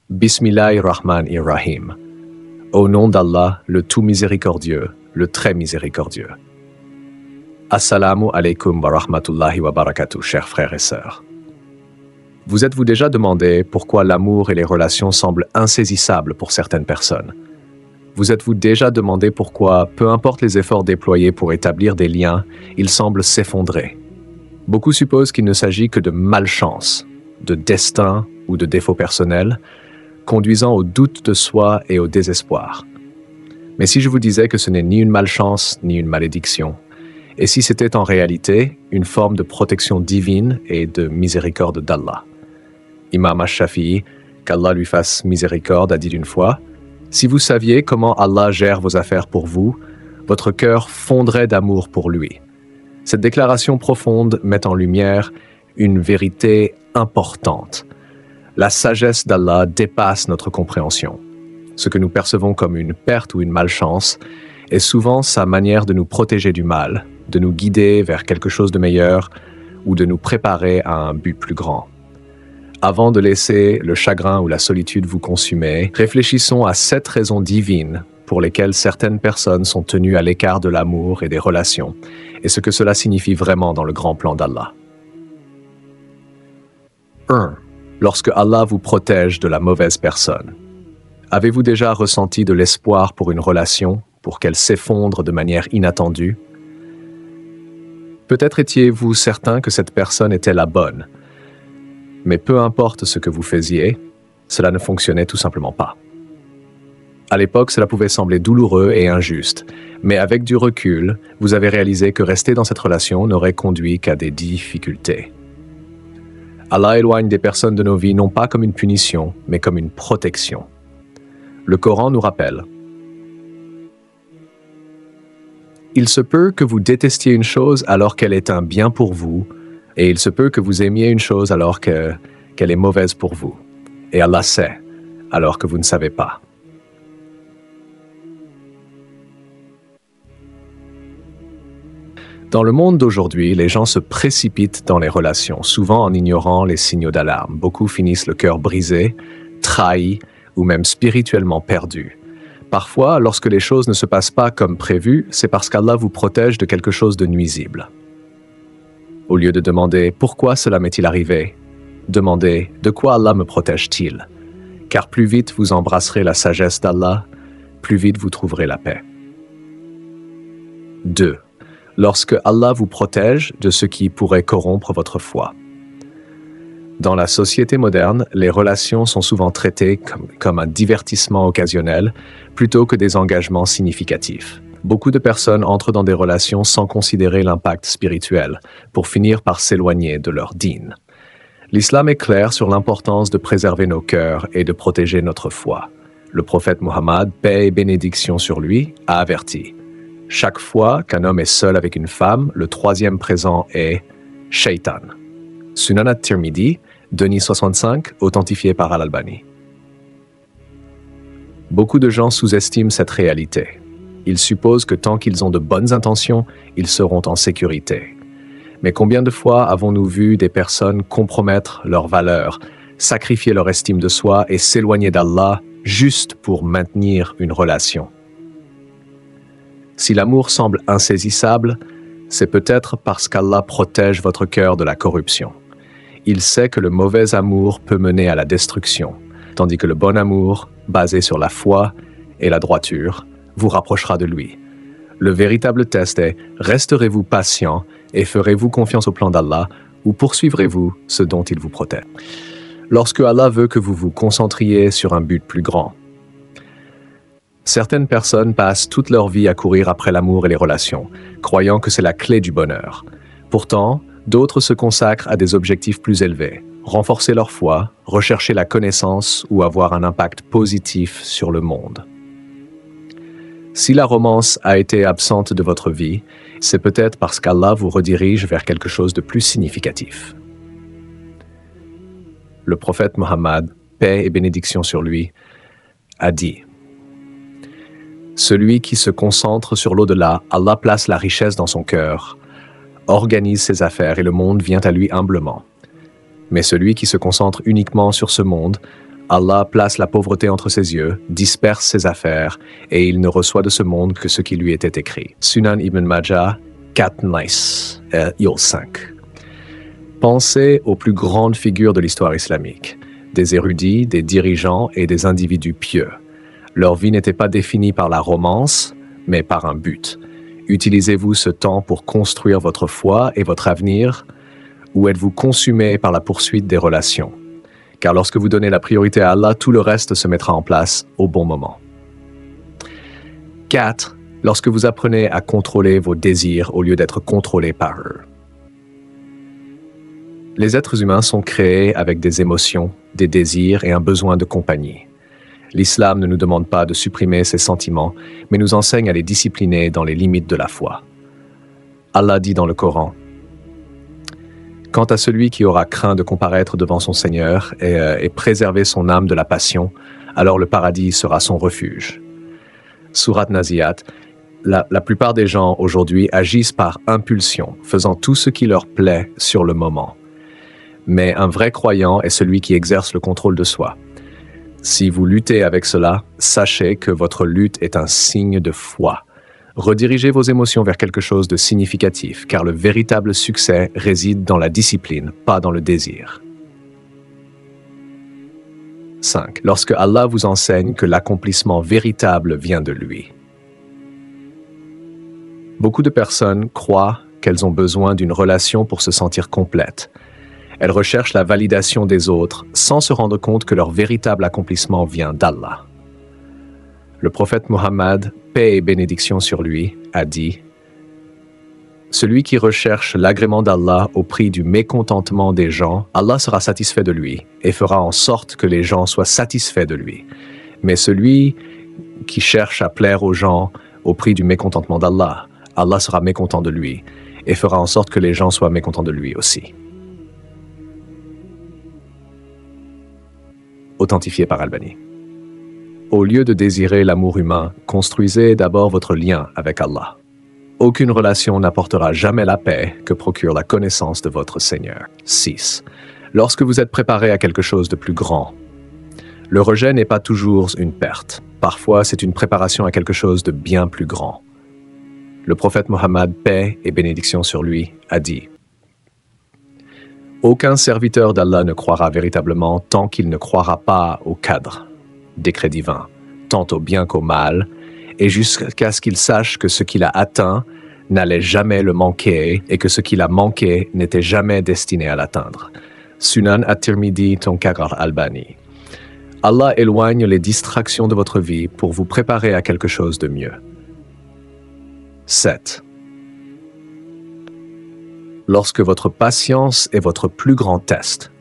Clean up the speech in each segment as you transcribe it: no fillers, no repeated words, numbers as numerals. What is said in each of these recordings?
Bismillahirrahmanirrahim. Au nom d'Allah, le tout miséricordieux, le très miséricordieux. Assalamu alaikum wa rahmatullahi wa barakatuh, chers frères et sœurs. Vous êtes-vous déjà demandé pourquoi l'amour et les relations semblent insaisissables pour certaines personnes? Vous êtes-vous déjà demandé pourquoi, peu importe les efforts déployés pour établir des liens, ils semblent s'effondrer? Beaucoup supposent qu'il ne s'agit que de malchance, de destin ou de défauts personnels, conduisant au doute de soi et au désespoir. Mais si je vous disais que ce n'est ni une malchance ni une malédiction, et si c'était en réalité une forme de protection divine et de miséricorde d'Allah? Imam Ash-Shafi'i, qu'Allah lui fasse miséricorde, a dit d'une fois: « Si vous saviez comment Allah gère vos affaires pour vous, votre cœur fondrait d'amour pour lui. » Cette déclaration profonde met en lumière une vérité importante. La sagesse d'Allah dépasse notre compréhension. Ce que nous percevons comme une perte ou une malchance est souvent sa manière de nous protéger du mal, de nous guider vers quelque chose de meilleur ou de nous préparer à un but plus grand. Avant de laisser le chagrin ou la solitude vous consumer, réfléchissons à 7 raisons divines pour lesquelles certaines personnes sont tenues à l'écart de l'amour et des relations, et ce que cela signifie vraiment dans le grand plan d'Allah. 1. Lorsque Allah vous protège de la mauvaise personne. Avez-vous déjà ressenti de l'espoir pour une relation, pour qu'elle s'effondre de manière inattendue? Peut-être étiez-vous certain que cette personne était la bonne, mais peu importe ce que vous faisiez, cela ne fonctionnait tout simplement pas. À l'époque, cela pouvait sembler douloureux et injuste, mais avec du recul, vous avez réalisé que rester dans cette relation n'aurait conduit qu'à des difficultés. Allah éloigne des personnes de nos vies non pas comme une punition, mais comme une protection. Le Coran nous rappelle: « Il se peut que vous détestiez une chose alors qu'elle est un bien pour vous, et il se peut que vous aimiez une chose alors qu'elle est mauvaise pour vous. Et Allah sait, alors que vous ne savez pas. » Dans le monde d'aujourd'hui, les gens se précipitent dans les relations, souvent en ignorant les signaux d'alarme. Beaucoup finissent le cœur brisé, trahi ou même spirituellement perdus. Parfois, lorsque les choses ne se passent pas comme prévu, c'est parce qu'Allah vous protège de quelque chose de nuisible. Au lieu de demander « Pourquoi cela m'est-il arrivé ?», demandez « De quoi Allah me protège-t-il ?» Car plus vite vous embrasserez la sagesse d'Allah, plus vite vous trouverez la paix. 2. Lorsque Allah vous protège de ce qui pourrait corrompre votre foi. Dans la société moderne, les relations sont souvent traitées comme un divertissement occasionnel plutôt que des engagements significatifs. Beaucoup de personnes entrent dans des relations sans considérer l'impact spirituel, pour finir par s'éloigner de leur dîn. L'islam est clair sur l'importance de préserver nos cœurs et de protéger notre foi. Le prophète Mohammed, paix et bénédiction sur lui, a averti: chaque fois qu'un homme est seul avec une femme, le 3e présent est Shaitan. Sunan at-Tirmidhi, Denis 65, authentifié par Al-Albani. Beaucoup de gens sous-estiment cette réalité. Ils supposent que tant qu'ils ont de bonnes intentions, ils seront en sécurité. Mais combien de fois avons-nous vu des personnes compromettre leurs valeurs, sacrifier leur estime de soi et s'éloigner d'Allah juste pour maintenir une relation? Si l'amour semble insaisissable, c'est peut-être parce qu'Allah protège votre cœur de la corruption. Il sait que le mauvais amour peut mener à la destruction, tandis que le bon amour, basé sur la foi et la droiture, vous rapprochera de lui. Le véritable test est: resterez-vous patient et ferez-vous confiance au plan d'Allah, ou poursuivrez-vous ce dont il vous protège? Lorsque Allah veut que vous vous concentriez sur un but plus grand. Certaines personnes passent toute leur vie à courir après l'amour et les relations, croyant que c'est la clé du bonheur. Pourtant, d'autres se consacrent à des objectifs plus élevés: renforcer leur foi, rechercher la connaissance ou avoir un impact positif sur le monde. Si la romance a été absente de votre vie, c'est peut-être parce qu'Allah vous redirige vers quelque chose de plus significatif. Le prophète Mohammed, paix et bénédiction sur lui, a dit: celui qui se concentre sur l'au-delà, Allah place la richesse dans son cœur, organise ses affaires et le monde vient à lui humblement. Mais celui qui se concentre uniquement sur ce monde, Allah place la pauvreté entre ses yeux, disperse ses affaires, et il ne reçoit de ce monde que ce qui lui était écrit. Sunan Ibn Majah, 4 Nice, 5. Pensez aux plus grandes figures de l'histoire islamique, des érudits, des dirigeants et des individus pieux. Leur vie n'était pas définie par la romance, mais par un but. Utilisez-vous ce temps pour construire votre foi et votre avenir, ou êtes-vous consumé par la poursuite des relations? Car lorsque vous donnez la priorité à Allah, tout le reste se mettra en place au bon moment. 4. Lorsque vous apprenez à contrôler vos désirs au lieu d'être contrôlés par eux. Les êtres humains sont créés avec des émotions, des désirs et un besoin de compagnie. L'islam ne nous demande pas de supprimer ces sentiments, mais nous enseigne à les discipliner dans les limites de la foi. Allah dit dans le Coran: quant à celui qui aura craint de comparaître devant son Seigneur et préserver son âme de la passion, alors le paradis sera son refuge. Sourate Naziat, la plupart des gens aujourd'hui agissent par impulsion, faisant tout ce qui leur plaît sur le moment. Mais un vrai croyant est celui qui exerce le contrôle de soi. Si vous luttez avec cela, sachez que votre lutte est un signe de foi. Redirigez vos émotions vers quelque chose de significatif, car le véritable succès réside dans la discipline, pas dans le désir. 5. Lorsque Allah vous enseigne que l'accomplissement véritable vient de lui. Beaucoup de personnes croient qu'elles ont besoin d'une relation pour se sentir complètes. Elles recherchent la validation des autres sans se rendre compte que leur véritable accomplissement vient d'Allah. Le prophète Mohammed, paix et bénédiction sur lui, a dit: celui qui recherche l'agrément d'Allah au prix du mécontentement des gens, Allah sera satisfait de lui et fera en sorte que les gens soient satisfaits de lui. Mais celui qui cherche à plaire aux gens au prix du mécontentement d'Allah, Allah sera mécontent de lui et fera en sorte que les gens soient mécontents de lui aussi. Authentifié par Albani. Au lieu de désirer l'amour humain, construisez d'abord votre lien avec Allah. Aucune relation n'apportera jamais la paix que procure la connaissance de votre Seigneur. 6. Lorsque vous êtes préparé à quelque chose de plus grand, le rejet n'est pas toujours une perte. Parfois, c'est une préparation à quelque chose de bien plus grand. Le prophète Mohammed, paix et bénédiction sur lui, a dit: aucun serviteur d'Allah ne croira véritablement tant qu'il ne croira pas au cadre, décret divin, tant au bien qu'au mal, et jusqu'à ce qu'il sache que ce qu'il a atteint n'allait jamais le manquer et que ce qu'il a manqué n'était jamais destiné à l'atteindre. Sunan at-Tirmidhi, Tonkarar Albani. Allah éloigne les distractions de votre vie pour vous préparer à quelque chose de mieux. 7. Lorsque votre patience est votre plus grand test.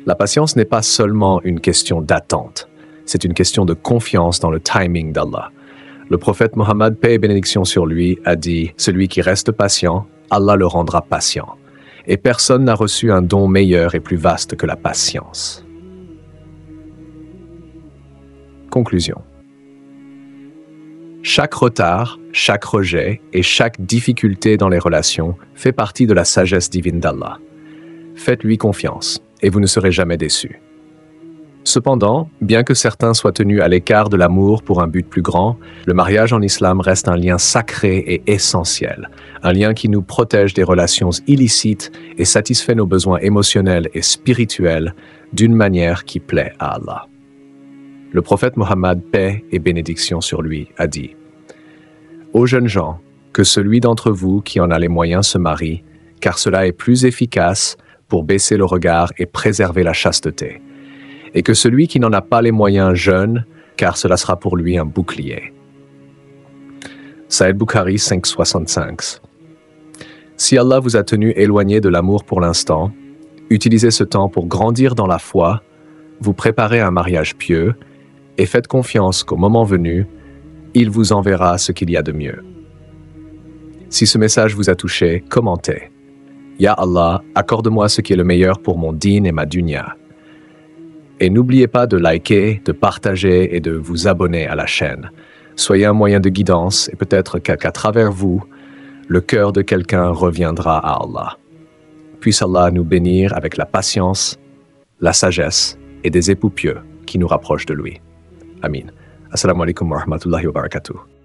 La patience n'est pas seulement une question d'attente, c'est une question de confiance dans le timing d'Allah. Le prophète Mohammed, paix et bénédiction sur lui, a dit: celui qui reste patient, Allah le rendra patient. Et personne n'a reçu un don meilleur et plus vaste que la patience. Conclusion. Chaque retard, chaque rejet et chaque difficulté dans les relations fait partie de la sagesse divine d'Allah. Faites-lui confiance et vous ne serez jamais déçus. Cependant, bien que certains soient tenus à l'écart de l'amour pour un but plus grand, le mariage en islam reste un lien sacré et essentiel, un lien qui nous protège des relations illicites et satisfait nos besoins émotionnels et spirituels d'une manière qui plaît à Allah. Le prophète Mohammed, paix et bénédiction sur lui, a dit: ô jeunes gens, que celui d'entre vous qui en a les moyens se marie, car cela est plus efficace pour baisser le regard et préserver la chasteté. Et que celui qui n'en a pas les moyens jeûne, car cela sera pour lui un bouclier. Sahih Bukhari 5,65. Si Allah vous a tenu éloigné de l'amour pour l'instant, utilisez ce temps pour grandir dans la foi, vous préparez un mariage pieux, et faites confiance qu'au moment venu, il vous enverra ce qu'il y a de mieux. Si ce message vous a touché, commentez. Ya Allah, accorde-moi ce qui est le meilleur pour mon din et ma dunya. Et n'oubliez pas de liker, de partager et de vous abonner à la chaîne. Soyez un moyen de guidance et peut-être qu'à travers vous, le cœur de quelqu'un reviendra à Allah. Puisse Allah nous bénir avec la patience, la sagesse et des époux pieux qui nous rapprochent de lui. Amin. Assalamu alaikum wa rahmatullahi wa barakatuh.